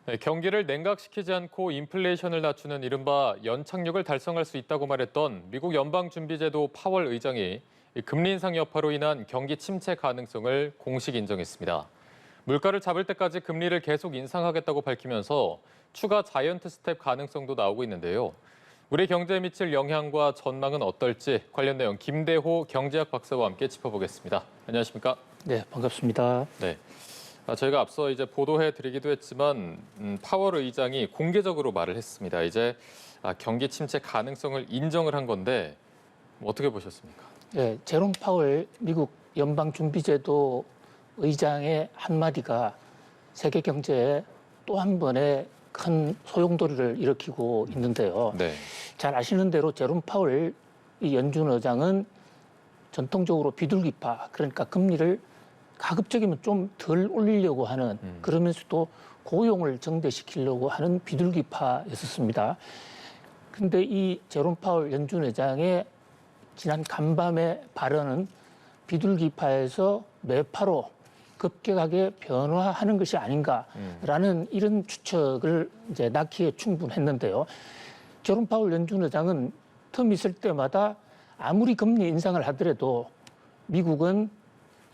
네, 경기를 냉각시키지 않고 인플레이션을 낮추는 이른바 연착륙을 달성할 수 있다고 말했던 미국 연방준비제도 파월 의장이 금리 인상 여파로 인한 경기 침체 가능성을 공식 인정했습니다. 물가를 잡을 때까지 금리를 계속 인상하겠다고 밝히면서 추가 자이언트 스텝 가능성도 나오고 있는데요. 우리 경제에 미칠 영향과 전망은 어떨지 관련 내용 김대호 경제학 박사와 함께 짚어보겠습니다. 안녕하십니까? 네, 반갑습니다. 네. 저희가 앞서 이제 보도해드리기도 했지만 파월 의장이 공개적으로 말을 했습니다. 이제 경기 침체 가능성을 인정을 한 건데 어떻게 보셨습니까? 네, 제롬 파월 미국 연방준비제도 의장의 한마디가 세계 경제에 또 한 번의 큰 소용돌이를 일으키고 있는데요. 네. 잘 아시는 대로 제롬 파월 이 연준 의장은 전통적으로 비둘기파, 그러니까 금리를 가급적이면 좀 덜 올리려고 하는, 그러면서도 고용을 증대시키려고 하는 비둘기파였었습니다. 그런데 이 제롬 파월 연준 의장의 지난 간밤의 발언은 비둘기파에서 매파로 급격하게 변화하는 것이 아닌가라는 이런 추측을 이제 낳기에 충분했는데요. 제롬 파월 연준 의장은 틈 있을 때마다 아무리 금리 인상을 하더라도 미국은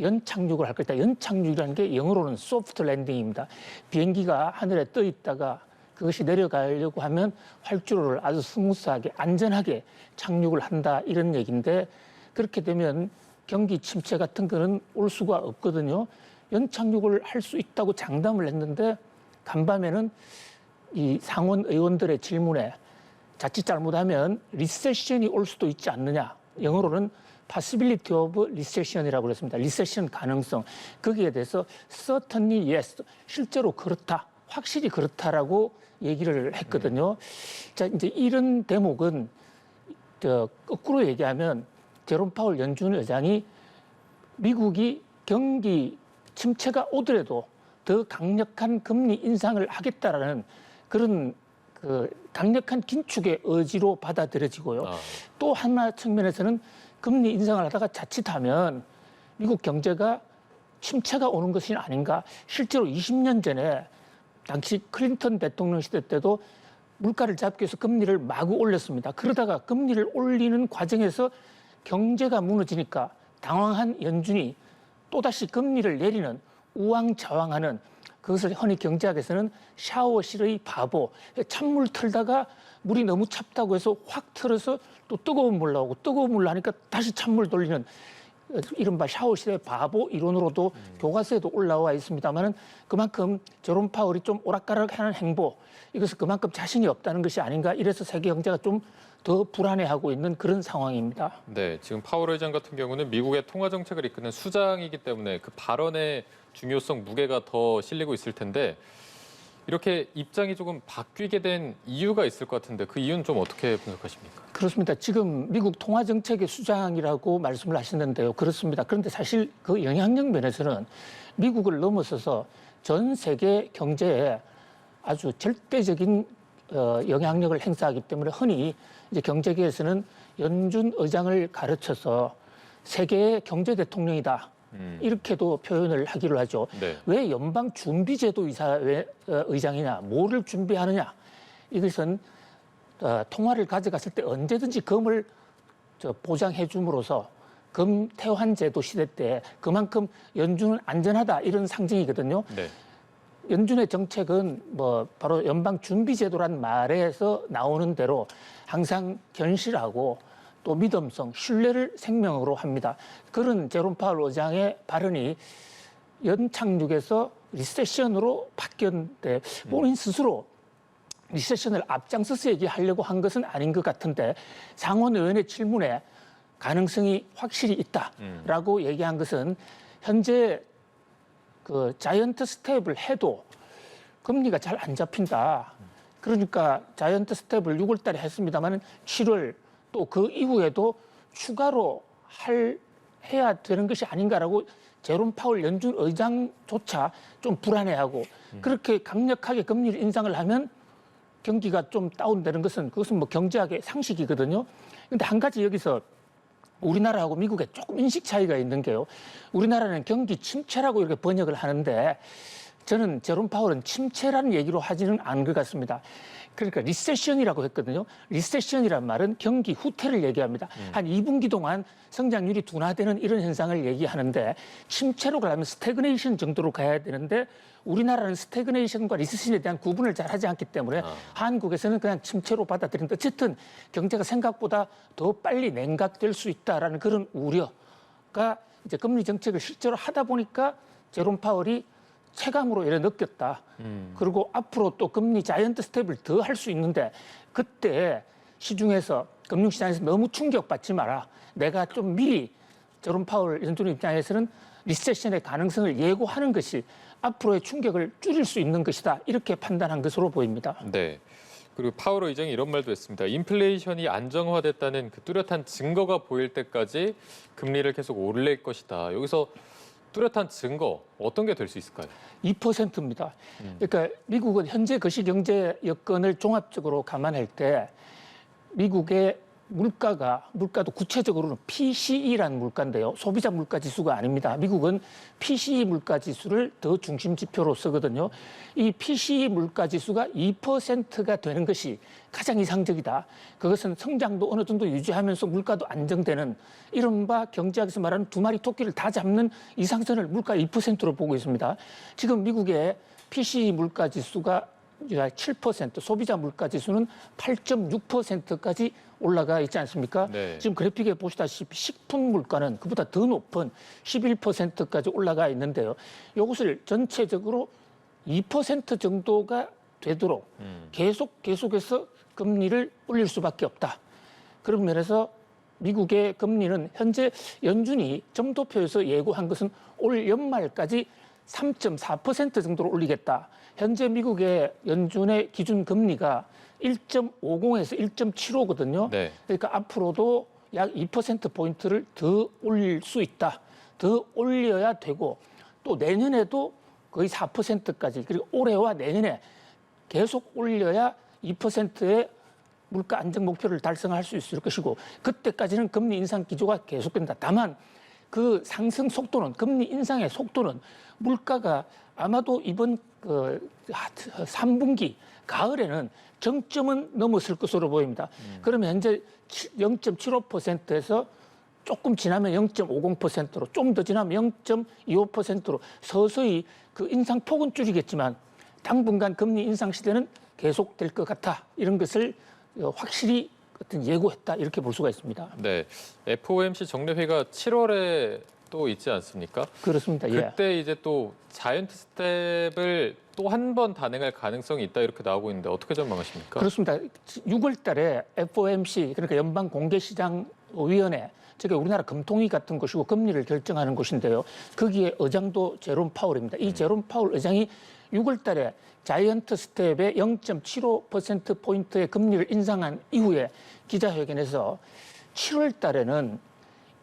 연착륙을 할 것이다. 연착륙이라는 게 영어로는 소프트 랜딩입니다. 비행기가 하늘에 떠 있다가 그것이 내려가려고 하면 활주로를 아주 스무스하게 안전하게 착륙을 한다 이런 얘기인데, 그렇게 되면 경기 침체 같은 거는 올 수가 없거든요. 연착륙을 할 수 있다고 장담을 했는데 간밤에는 이 상원 의원들의 질문에 자칫 잘못하면 리세션이 올 수도 있지 않느냐, 영어로는 possibility of recession이라고 그랬습니다. 리세션 가능성. 거기에 대해서 certainly yes, 실제로 그렇다, 확실히 그렇다라고 얘기를 했거든요. 자, 이제 이런 대목은 거꾸로 얘기하면 제롬 파월 연준 의장이 미국이 경기 침체가 오더라도 더 강력한 금리 인상을 하겠다라는 그런 강력한 긴축의 의지로 받아들여지고요. 또 하나 측면에서는 금리 인상을 하다가 자칫하면 미국 경제가 침체가 오는 것이 아닌가. 실제로 20년 전에 당시 클린턴 대통령 시대 때도 물가를 잡기 위해서 금리를 마구 올렸습니다. 그러다가 금리를 올리는 과정에서 경제가 무너지니까 당황한 연준이 또다시 금리를 내리는 우왕좌왕하는, 그것을 흔히 경제학에서는 샤워실의 바보, 찬물 틀다가 물이 너무 찹다고 해서 확 틀어서 또 뜨거운 물 나오고 뜨거운 물 나니까 다시 찬물 돌리는 이른바 샤워실의 바보 이론으로도 교과서에도 올라와 있습니다만은, 그만큼 제롬 파월이 좀 오락가락하는 행보, 이것은 그만큼 자신이 없다는 것이 아닌가, 이래서 세계 경제가 좀 더 불안해하고 있는 그런 상황입니다. 네, 지금 파월 의장 같은 경우는 미국의 통화 정책을 이끄는 수장이기 때문에 그 발언의 중요성, 무게가 더 실리고 있을 텐데 이렇게 입장이 조금 바뀌게 된 이유가 있을 것 같은데 그 이유는 좀 어떻게 분석하십니까? 그렇습니다. 지금 미국 통화정책의 수장이라고 말씀을 하셨는데요. 그렇습니다. 그런데 사실 그 영향력 면에서는 미국을 넘어서서 전 세계 경제에 아주 절대적인 영향력을 행사하기 때문에 흔히 이제 경제계에서는 연준 의장을 가르쳐서 세계의 경제 대통령이다, 이렇게도 표현을 하기로 하죠. 네. 왜 연방준비제도 의장이냐, 뭐를 준비하느냐, 이것은 통화를 가져갔을 때 언제든지 금을 보장해 줌으로써 금태환 제도 시대 때 그만큼 연준은 안전하다, 이런 상징이거든요. 네. 연준의 정책은 뭐 바로 연방준비제도란 말에서 나오는 대로 항상 견실하고 또 믿음성, 신뢰를 생명으로 합니다. 그런 제롬 파월 의장의 발언이 연착륙에서 리세션으로 바뀌었는데 본인 스스로 리세션을 앞장서서 얘기하려고 한 것은 아닌 것 같은데, 상원 의원의 질문에 가능성이 확실히 있다라고 얘기한 것은 현재 그 자이언트 스텝을 해도 금리가 잘 안 잡힌다. 그러니까 자이언트 스텝을 6월 달에 했습니다만 7월 또 그 이후에도 추가로 해야 되는 것이 아닌가라고 제롬 파월 연준 의장조차 좀 불안해하고, 그렇게 강력하게 금리를 인상을 하면 경기가 좀 다운되는 것은 그것은 뭐 경제학의 상식이거든요. 그런데 한 가지 여기서 우리나라하고 미국에 조금 인식 차이가 있는 게요. 우리나라는 경기 침체라고 이렇게 번역을 하는데 저는 제롬 파월은 침체라는 얘기로 하지는 않은 것 같습니다. 그러니까 리세션이라고 했거든요. 리세션이란 말은 경기 후퇴를 얘기합니다. 한 2분기 동안 성장률이 둔화되는 이런 현상을 얘기하는데 침체로 가려면 스태그네이션 정도로 가야 되는데 우리나라는 스태그네이션과 리세션에 대한 구분을 잘 하지 않기 때문에 한국에서는 그냥 침체로 받아들이는데 어쨌든 경제가 생각보다 더 빨리 냉각될 수 있다라는 그런 우려가 이제 금리 정책을 실제로 하다 보니까 제롬 파월이 체감으로 이래 느꼈다. 그리고 앞으로 또 금리 자이언트 스텝을 더 할 수 있는데 그때 시중에서 금융시장에서 너무 충격받지 마라. 내가 좀 미리 제롬 파월 연준 입장에서는 리세션의 가능성을 예고하는 것이 앞으로의 충격을 줄일 수 있는 것이다. 이렇게 판단한 것으로 보입니다. 네. 그리고 파월 의장이 이런 말도 했습니다. 인플레이션이 안정화됐다는 그 뚜렷한 증거가 보일 때까지 금리를 계속 올릴 것이다. 여기서 뚜렷한 증거 어떤 게 될 수 있을까요? 2%입니다. 그러니까 미국은 현재 거시경제 여건을 종합적으로 감안할 때 미국의 물가도 구체적으로는 PCE라는 물가인데요. 소비자 물가 지수가 아닙니다. 미국은 PCE 물가 지수를 더 중심 지표로 쓰거든요. 이 PCE 물가 지수가 2%가 되는 것이 가장 이상적이다. 그것은 성장도 어느 정도 유지하면서 물가도 안정되는 이른바 경제학에서 말하는 두 마리 토끼를 다 잡는 이상선을 물가 2%로 보고 있습니다. 지금 미국의 PCE 물가 지수가 7%, 소비자 물가 지수는 8.6%까지 올라가 있지 않습니까? 네. 지금 그래픽에 보시다시피 식품 물가는 그보다 더 높은 11%까지 올라가 있는데요. 이것을 전체적으로 2% 정도가 되도록 계속해서 금리를 올릴 수밖에 없다. 그런 면에서 미국의 금리는 현재 연준이 점도표에서 예고한 것은 올 연말까지 3.4% 정도로 올리겠다. 현재 미국의 연준의 기준 금리가 1.50에서 1.75거든요. 네. 그러니까 앞으로도 약 2%포인트를 더 올릴 수 있다. 더 올려야 되고 또 내년에도 거의 4%까지 그리고 올해와 내년에 계속 올려야 2%의 물가 안정 목표를 달성할 수 있을 것이고 그때까지는 금리 인상 기조가 계속된다. 다만 그 상승 속도는 금리 인상의 속도는 물가가 아마도 이번 3분기 가을에는 정점은 넘었을 것으로 보입니다. 그러면 현재 0.75%에서 조금 지나면 0.50%로 좀 더 지나면 0.25%로 서서히 그 인상폭은 줄이겠지만 당분간 금리 인상 시대는 계속될 것 같아. 이런 것을 확실히 어떤 예고했다. 이렇게 볼 수가 있습니다. 네. FOMC 정례회가 7월에 또 있지 않습니까? 그렇습니다. 그때 이제 또 자이언트 스텝을 또 한 번 단행할 가능성이 있다 이렇게 나오고 있는데 어떻게 전망하십니까? 그렇습니다. 6월 달에 FOMC 그러니까 연방공개시장위원회 저게 우리나라 금통위 같은 곳이고 금리를 결정하는 곳인데요. 거기에 의장도 제롬 파월입니다. 이 제롬 파월 의장이 6월 달에 자이언트 스텝의 0.75%포인트의 금리를 인상한 이후에 기자회견에서 7월 달에는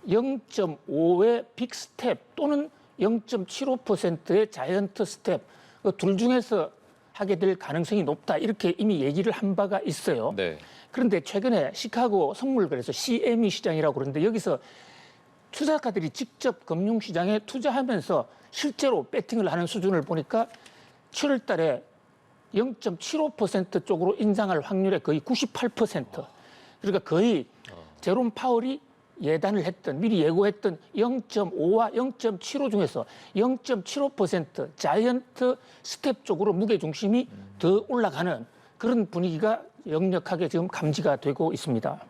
0.5의 빅 스텝 또는 0.75%의 자이언트 스텝 둘 중에서 하게 될 가능성이 높다. 이렇게 이미 얘기를 한 바가 있어요. 네. 그런데 최근에 시카고 선물거래소 CME 시장이라고 그러는데 여기서 투자가들이 직접 금융시장에 투자하면서 실제로 배팅을 하는 수준을 보니까 7월 달에 0.75% 쪽으로 인상할 확률의 거의 98%. 그러니까 거의 제롬 파월이 예단을 했던 미리 예고했던 0.5와 0.75 중에서 0.75% 자이언트 스텝 쪽으로 무게중심이 더 올라가는 그런 분위기가 역력하게 지금 감지가 되고 있습니다.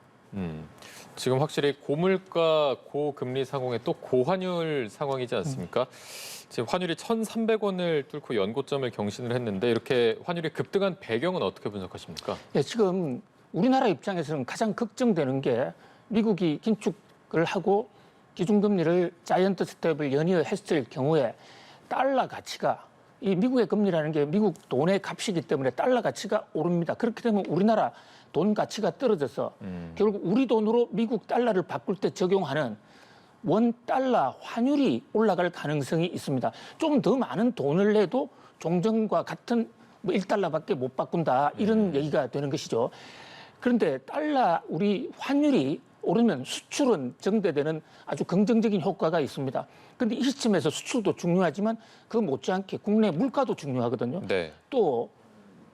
지금 확실히 고물가, 고금리 상황에 또 고환율 상황이지 않습니까? 지금 환율이 1,300원을 뚫고 연고점을 경신을 했는데 이렇게 환율이 급등한 배경은 어떻게 분석하십니까? 네, 지금 우리나라 입장에서는 가장 걱정되는 게 미국이 긴축을 하고 기준금리를 자이언트 스텝을 연이어 했을 경우에 달러 가치가 이 미국의 금리라는 게 미국 돈의 값이기 때문에 달러 가치가 오릅니다. 그렇게 되면 우리나라 돈 가치가 떨어져서 결국 우리 돈으로 미국 달러를 바꿀 때 적용하는 원 달러 환율이 올라갈 가능성이 있습니다. 좀 더 많은 돈을 내도 종전과 같은 뭐 1달러밖에 못 바꾼다 이런 얘기가 되는 것이죠. 그런데 달러 우리 환율이 오르면 수출은 증대되는 아주 긍정적인 효과가 있습니다. 그런데 이 시점에서 수출도 중요하지만 그 못지않게 국내 물가도 중요하거든요. 네. 또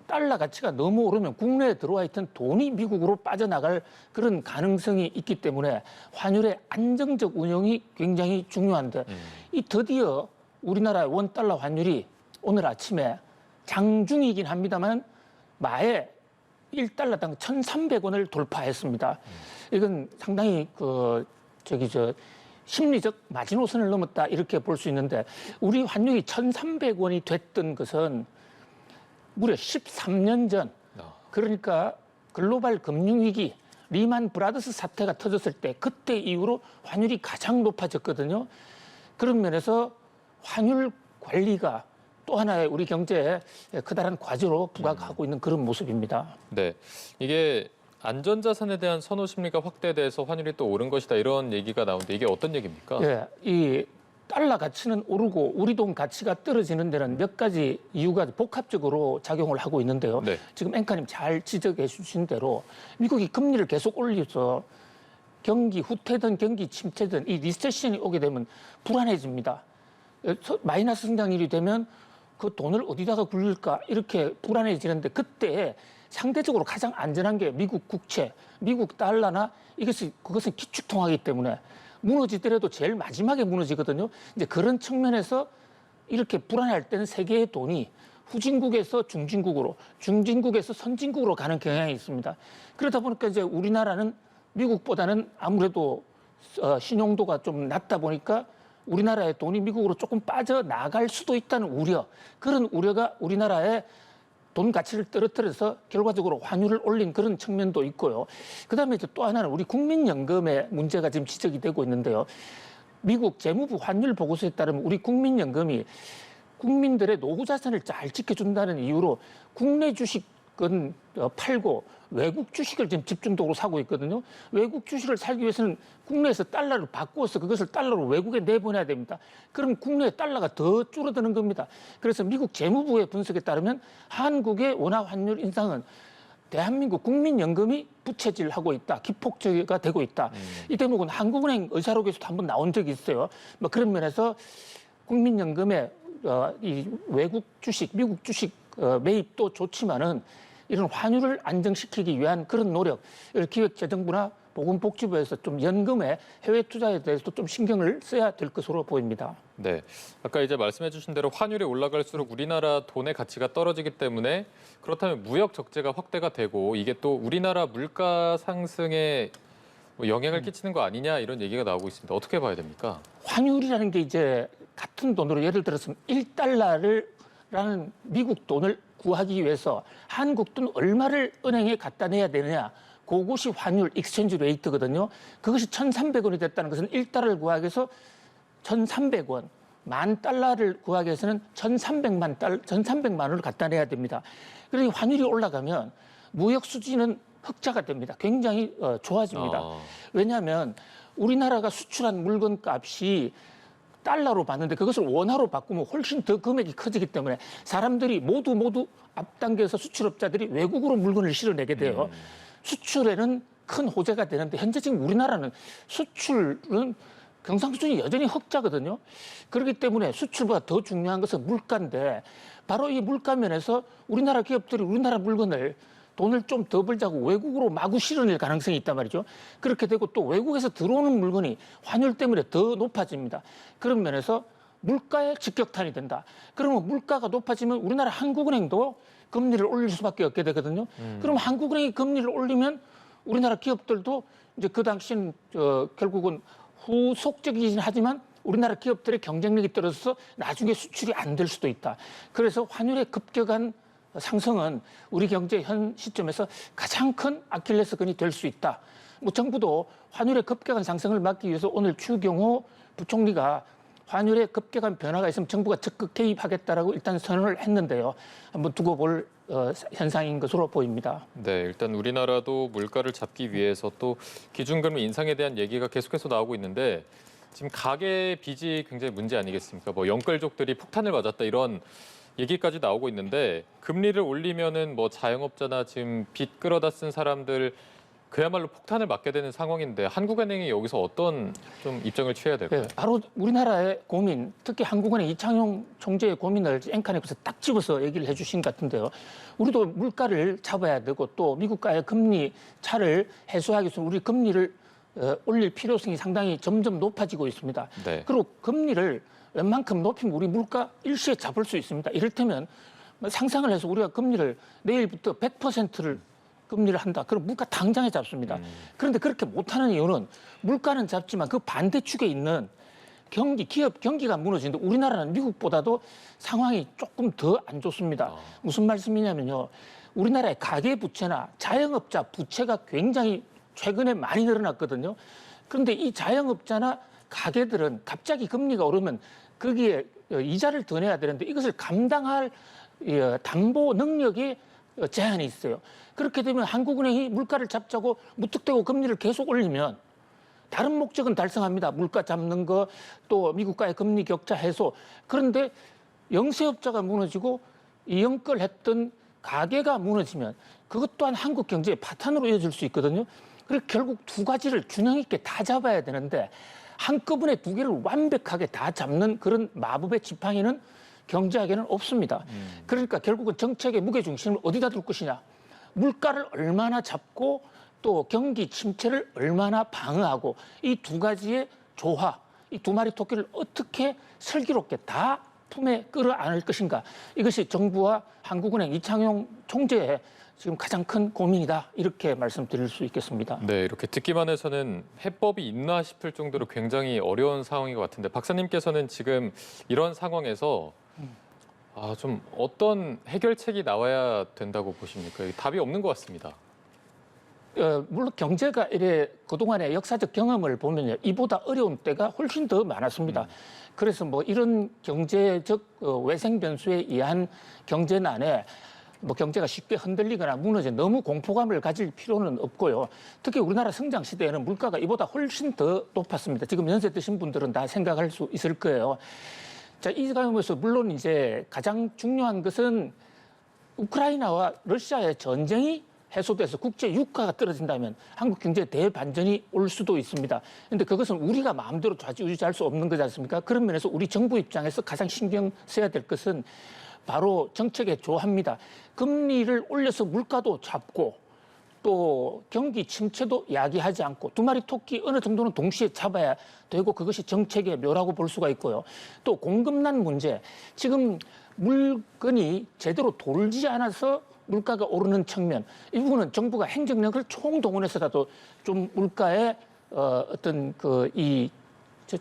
달러 가치가 너무 오르면 국내에 들어와 있던 돈이 미국으로 빠져나갈 그런 가능성이 있기 때문에 환율의 안정적 운용이 굉장히 중요한데 이 드디어 우리나라의 원달러 환율이 오늘 아침에 장중이긴 합니다만 마에 1달러당 1,300원을 돌파했습니다. 이건 상당히 심리적 마지노선을 넘었다 이렇게 볼 수 있는데 우리 환율이 1,300원이 됐던 것은 무려 13년 전, 그러니까 글로벌 금융위기 리만 브라더스 사태가 터졌을 때 그때 이후로 환율이 가장 높아졌거든요. 그런 면에서 환율 관리가 또 하나의 우리 경제에 커다란 과제로 부각하고 있는 그런 모습입니다. 네. 이게 안전자산에 대한 선호 심리가 확대돼서 환율이 또 오른 것이다 이런 얘기가 나오는데 이게 어떤 얘기입니까? 예, 이 달러 가치는 오르고 우리 돈 가치가 떨어지는 데는 몇 가지 이유가 복합적으로 작용을 하고 있는데요. 네. 지금 앵커님 잘 지적해 주신 대로 미국이 금리를 계속 올려서 경기 후퇴든 경기 침체든 이 리세션이 오게 되면 불안해집니다. 마이너스 성장률이 되면 그 돈을 어디다가 굴릴까 이렇게 불안해지는데 그때 상대적으로 가장 안전한 게 미국 국채, 미국 달러나 그것은 기축통화이기 때문에 무너지더라도 제일 마지막에 무너지거든요. 이제 그런 측면에서 이렇게 불안할 때는 세계의 돈이 후진국에서 중진국으로, 중진국에서 선진국으로 가는 경향이 있습니다. 그러다 보니까 이제 우리나라는 미국보다는 아무래도 신용도가 좀 낮다 보니까 우리나라의 돈이 미국으로 조금 빠져나갈 수도 있다는 우려, 그런 우려가 우리나라의 돈 가치를 떨어뜨려서 결과적으로 환율을 올린 그런 측면도 있고요. 그다음에 이제 또 하나는 우리 국민연금의 문제가 지금 지적이 되고 있는데요. 미국 재무부 환율 보고서에 따르면 우리 국민연금이 국민들의 노후 자산을 잘 지켜준다는 이유로 국내 주식은 팔고 외국 주식을 지금 집중적으로 사고 있거든요. 외국 주식을 살기 위해서는 국내에서 달러를 바꾸어서 그것을 달러로 외국에 내보내야 됩니다. 그럼 국내의 달러가 더 줄어드는 겁니다. 그래서 미국 재무부의 분석에 따르면 한국의 원화 환율 인상은 대한민국 국민연금이 부채질하고 있다, 기폭제가 되고 있다. 이 대목은 한국은행 의사록에서도 한번 나온 적이 있어요. 뭐 그런 면에서 국민연금의 이 외국 주식, 미국 주식 매입도 좋지만은 이런 환율을 안정시키기 위한 그런 노력, 기획재정부나 보건복지부에서 좀 연금의 해외 투자에 대해서도 좀 신경을 써야 될 것으로 보입니다. 네, 아까 이제 말씀해 주신 대로 환율이 올라갈수록 우리나라 돈의 가치가 떨어지기 때문에 그렇다면 무역 적재가 확대가 되고 이게 또 우리나라 물가 상승에 뭐 영향을 끼치는 거 아니냐 이런 얘기가 나오고 있습니다. 어떻게 봐야 됩니까? 환율이라는 게 이제 같은 돈으로 예를 들어서 1달러라는 미국 돈을 구하기 위해서 한국 돈 얼마를 은행에 갖다 내야 되느냐. 그것이 환율 익스체인지 레이트거든요. 그것이 1,300원이 됐다는 것은 1달러를 구하기 위해서 1,300원, 10,000달러를 구하기 위해서는 1,300만 원을 갖다 내야 됩니다. 그러니 환율이 올라가면 무역 수지는 흑자가 됩니다. 굉장히 좋아집니다. 왜냐하면 우리나라가 수출한 물건 값이 달러로 받는데 그것을 원화로 바꾸면 훨씬 더 금액이 커지기 때문에 사람들이 모두 앞당겨서 수출업자들이 외국으로 물건을 실어내게 돼요. 수출에는 큰 호재가 되는데 현재 지금 우리나라는 수출은 경상수준이 여전히 흑자거든요. 그렇기 때문에 수출보다 더 중요한 것은 물가인데 바로 이 물가 면에서 우리나라 기업들이 우리나라 물건을 돈을 좀 더 벌자고 외국으로 마구 실어낼 가능성이 있단 말이죠. 그렇게 되고 또 외국에서 들어오는 물건이 환율 때문에 더 높아집니다. 그런 면에서 물가에 직격탄이 된다. 그러면 물가가 높아지면 우리나라 한국은행도 금리를 올릴 수밖에 없게 되거든요. 그럼 한국은행이 금리를 올리면 우리나라 기업들도 이제 그 당시엔 결국은 후속적이긴 하지만 우리나라 기업들의 경쟁력이 떨어져서 나중에 수출이 안 될 수도 있다. 그래서 환율의 급격한 상승은 우리 경제 현 시점에서 가장 큰 아킬레스건이 될 수 있다. 뭐 정부도 환율의 급격한 상승을 막기 위해서 오늘 추경호 부총리가 환율의 급격한 변화가 있으면 정부가 적극 개입하겠다라고 일단 선언을 했는데요. 한번 두고 볼 현상인 것으로 보입니다. 네, 일단 우리나라도 물가를 잡기 위해서 또 기준금리 인상에 대한 얘기가 계속해서 나오고 있는데 지금 가계 빚이 굉장히 문제 아니겠습니까? 뭐 영끌족들이 폭탄을 맞았다 이런 얘기까지 나오고 있는데 금리를 올리면은 뭐 자영업자나 지금 빚 끌어다 쓴 사람들 그야말로 폭탄을 맞게 되는 상황인데 한국은행이 여기서 어떤 좀 입장을 취해야 될까요? 네, 바로 우리나라의 고민, 특히 한국은행 이창용 총재의 고민을 앵커님께서 딱 집어서 얘기를 해주신 것 같은데요. 우리도 물가를 잡아야 되고 또 미국과의 금리 차를 해소하기 위해서 우리 금리를 올릴 필요성이 상당히 점점 높아지고 있습니다. 네. 그리고 금리를 웬만큼 높이면 우리 물가 일시에 잡을 수 있습니다. 이를테면 상상을 해서 우리가 금리를 내일부터 100%를 금리를 한다. 그럼 물가 당장에 잡습니다. 그런데 그렇게 못하는 이유는 물가는 잡지만 그 반대축에 있는 기업 경기가 무너지는데 우리나라는 미국보다도 상황이 조금 더 안 좋습니다. 무슨 말씀이냐면요. 우리나라의 가계부채나 자영업자 부채가 굉장히 최근에 많이 늘어났거든요. 그런데 이 자영업자나 가게들은 갑자기 금리가 오르면 거기에 이자를 더 내야 되는데 이것을 감당할 담보 능력이 제한이 있어요. 그렇게 되면 한국은행이 물가를 잡자고 무턱대고 금리를 계속 올리면 다른 목적은 달성합니다. 물가 잡는 거, 또 미국과의 금리 격차 해소. 그런데 영세업자가 무너지고 이연끌했던 가게가 무너지면 그것 또한 한국 경제의 파탄으로 이어질 수 있거든요. 그래서 결국 두 가지를 균형 있게 다 잡아야 되는데 한꺼번에 두 개를 완벽하게 다 잡는 그런 마법의 지팡이는 경제학에는 없습니다. 그러니까 결국은 정책의 무게중심을 어디다 둘 것이냐. 물가를 얼마나 잡고 또 경기 침체를 얼마나 방어하고 이 두 가지의 조화, 이 두 마리 토끼를 어떻게 슬기롭게 다 품에 끌어안을 것인가. 이것이 정부와 한국은행 이창용 총재의 지금 가장 큰 고민이다. 이렇게 말씀드릴 수 있겠습니다. 네, 이렇게 듣기만 해서는 해법이 있나 싶을 정도로 굉장히 어려운 상황인 것 같은데 박사님께서는 지금 이런 상황에서 좀 어떤 해결책이 나와야 된다고 보십니까? 답이 없는 것 같습니다. 물론 경제가 이래 그동안의 역사적 경험을 보면요. 이보다 어려운 때가 훨씬 더 많았습니다. 그래서 뭐 이런 경제적 외생 변수에 의한 경제난에 뭐 경제가 쉽게 흔들리거나 무너져 너무 공포감을 가질 필요는 없고요. 특히 우리나라 성장 시대에는 물가가 이보다 훨씬 더 높았습니다. 지금 연세 드신 분들은 다 생각할 수 있을 거예요. 자, 이 가운데서 물론 이제 가장 중요한 것은 우크라이나와 러시아의 전쟁이 해소돼서 국제 유가가 떨어진다면 한국 경제에 대반전이 올 수도 있습니다. 그런데 그것은 우리가 마음대로 좌지우지할 수 없는 거지 않습니까? 그런 면에서 우리 정부 입장에서 가장 신경 써야 될 것은 바로 정책의 조화입니다. 금리를 올려서 물가도 잡고 또 경기 침체도 야기하지 않고 두 마리 토끼 어느 정도는 동시에 잡아야 되고 그것이 정책의 묘라고 볼 수가 있고요. 또 공급난 문제, 지금 물건이 제대로 돌지 않아서 물가가 오르는 측면, 이 부분은 정부가 행정력을 총동원해서라도 좀 물가에 어떤 이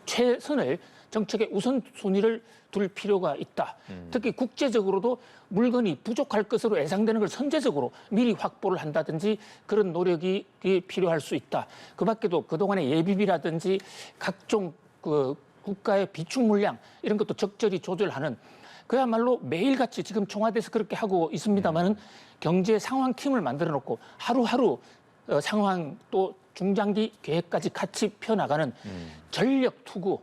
최선을 정책의 우선순위를 둘 필요가 있다. 특히 국제적으로도 물건이 부족할 것으로 예상되는 걸 선제적으로 미리 확보를 한다든지 그런 노력이 필요할 수 있다. 그 밖에도 그동안의 예비비라든지 각종 그 국가의 비축 물량 이런 것도 적절히 조절하는 그야말로 매일같이 지금 청와대에서 그렇게 하고 있습니다만은 경제 상황팀을 만들어 놓고 하루하루 상황 또 중장기 계획까지 같이 펴나가는 전력 투구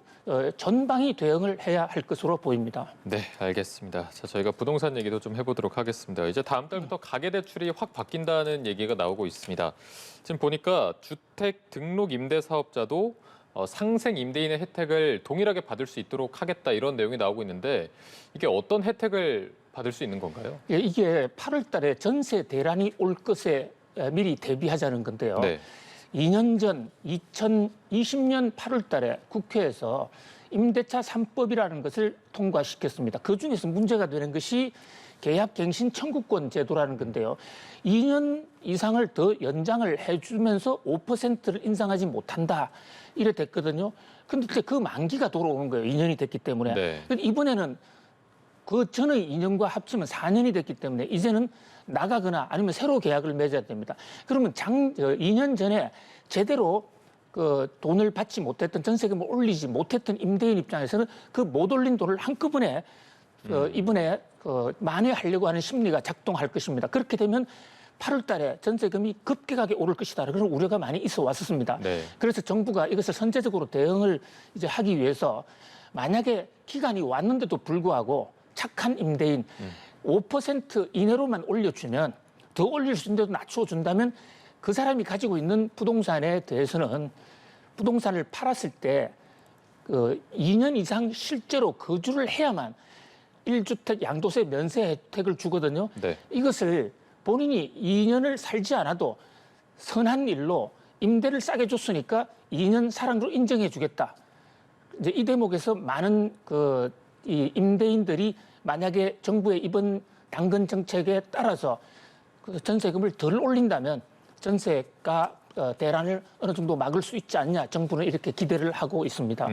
전방위 대응을 해야 할 것으로 보입니다. 네, 알겠습니다. 자, 저희가 부동산 얘기도 좀 해보도록 하겠습니다. 이제 다음 달부터 가계대출이 확 바뀐다는 얘기가 나오고 있습니다. 지금 보니까 주택 등록 임대 사업자도 상생 임대인의 혜택을 동일하게 받을 수 있도록 하겠다 이런 내용이 나오고 있는데 이게 어떤 혜택을 받을 수 있는 건가요? 예, 이게 8월 달에 전세 대란이 올 것에 미리 대비하자는 건데요. 네. 2년 전 2020년 8월 달에 국회에서 임대차 3법이라는 것을 통과시켰습니다. 그중에서 문제가 되는 것이 계약갱신 청구권 제도라는 건데요. 2년 이상을 더 연장을 해주면서 5%를 인상하지 못한다. 이래 됐거든요. 근데 그 만기가 돌아오는 거예요. 2년이 됐기 때문에. 네. 근데 이번에는 그 전의 2년과 합치면 4년이 됐기 때문에 이제는 나가거나 아니면 새로 계약을 맺어야 됩니다. 그러면 2년 전에 제대로 그 돈을 받지 못했던 전세금을 올리지 못했던 임대인 입장에서는 그 못 올린 돈을 한꺼번에 이번에 만회하려고 하는 심리가 작동할 것입니다. 그렇게 되면 8월 달에 전세금이 급격하게 오를 것이다. 그런 우려가 많이 있어 왔었습니다. 네. 그래서 정부가 이것을 선제적으로 대응을 이제 하기 위해서 만약에 기간이 왔는데도 불구하고 착한 임대인 5% 이내로만 올려주면 더 올릴 수 있는데도 낮춰준다면 그 사람이 가지고 있는 부동산에 대해서는 부동산을 팔았을 때 그 2년 이상 실제로 거주를 해야만 1주택 양도세 면세 혜택을 주거든요. 네. 이것을 본인이 2년을 살지 않아도 선한 일로 임대를 싸게 줬으니까 2년 사랑으로 인정해 주겠다. 이제 이 대목에서 많은 이 임대인들이 만약에 정부의 이번 당근 정책에 따라서 그 전세금을 덜 올린다면 전세가 대란을 어느 정도 막을 수 있지 않냐, 정부는 이렇게 기대를 하고 있습니다.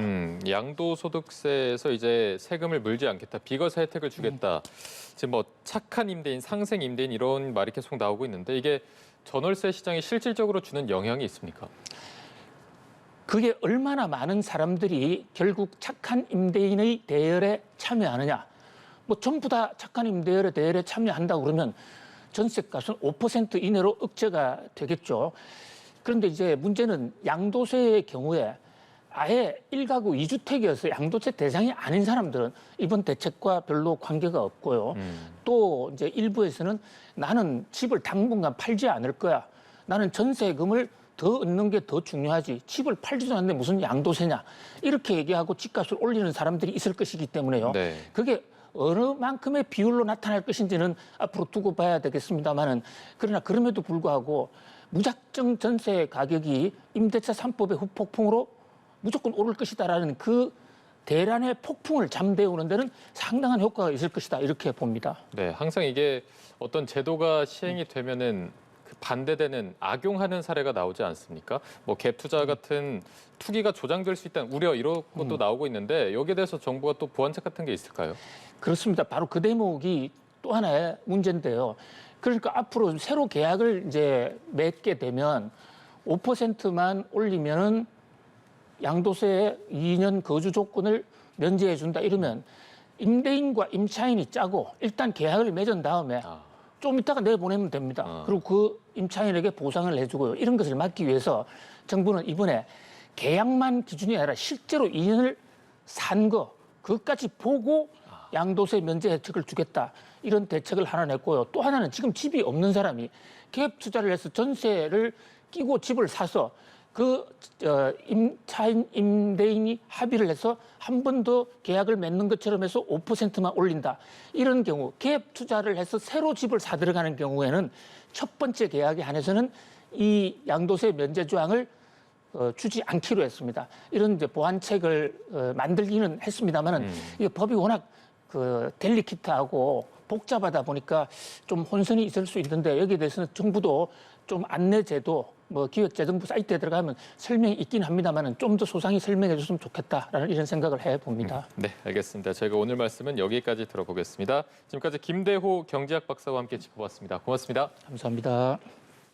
양도소득세에서 이제 세금을 물지 않겠다, 비과세 혜택을 주겠다. 지금 뭐 착한 임대인, 상생 임대인 이런 말이 계속 나오고 있는데 이게 전월세 시장에 실질적으로 주는 영향이 있습니까? 그게 얼마나 많은 사람들이 결국 착한 임대인의 대열에 참여하느냐. 뭐 전부 다 착한 임대인의 대열에 참여한다고 그러면 전세값은 5% 이내로 억제가 되겠죠. 그런데 이제 문제는 양도세의 경우에 아예 1가구 2주택이어서 양도세 대상이 아닌 사람들은 이번 대책과 별로 관계가 없고요. 또 이제 일부에서는 나는 집을 당분간 팔지 않을 거야. 나는 전세금을 더 얻는 게 더 중요하지. 집을 팔지도 않는데 무슨 양도세냐. 이렇게 얘기하고 집값을 올리는 사람들이 있을 것이기 때문에요. 네. 그게 어느 만큼의 비율로 나타날 것인지는 앞으로 두고 봐야 되겠습니다만은, 그러나 그럼에도 불구하고 무작정 전세 가격이 임대차 3법의 후폭풍으로 무조건 오를 것이다라는 그 대란의 폭풍을 잠재우는 데는 상당한 효과가 있을 것이다, 이렇게 봅니다. 네, 항상 이게 어떤 제도가 시행이 되면은 그 반대되는, 악용하는 사례가 나오지 않습니까? 뭐 갭 투자 같은 투기가 조장될 수 있다는 우려, 이런 것도 나오고 있는데 여기에 대해서 정부가 또 보완책 같은 게 있을까요? 그렇습니다. 바로 그 대목이 또 하나의 문제인데요. 그러니까 앞으로 새로 계약을 이제 맺게 되면 5%만 올리면은 양도세의 2년 거주 조건을 면제해 준다, 이러면 임대인과 임차인이 짜고 일단 계약을 맺은 다음에 좀 이따가 내보내면 됩니다. 그리고 그 임차인에게 보상을 해주고요. 이런 것을 막기 위해서 정부는 이번에 계약만 기준이 아니라 실제로 2년을 산 거, 그것까지 보고 양도세 면제 혜택을 주겠다, 이런 대책을 하나 냈고요. 또 하나는 지금 집이 없는 사람이 갭 투자를 해서 전세를 끼고 집을 사서 그 임차인, 임대인이 합의를 해서 한 번 더 계약을 맺는 것처럼 해서 5%만 올린다. 이런 경우 갭 투자를 해서 새로 집을 사 들어가는 경우에는 첫 번째 계약에 한해서는 이 양도세 면제 조항을 주지 않기로 했습니다. 이런 이제 보완책을 만들기는 했습니다만은 이게 법이 워낙 델리키트하고 복잡하다 보니까 좀 혼선이 있을 수 있는데, 여기에 대해서는 정부도 좀 안내 제도, 뭐 기획재정부 사이트에 들어가면 설명이 있긴 합니다만은 좀 더 소상히 설명해 줬으면 좋겠다라는 이런 생각을 해봅니다. 네, 알겠습니다. 저희가 오늘 말씀은 여기까지 들어보겠습니다. 지금까지 김대호 경제학 박사와 함께 짚어봤습니다. 고맙습니다. 감사합니다.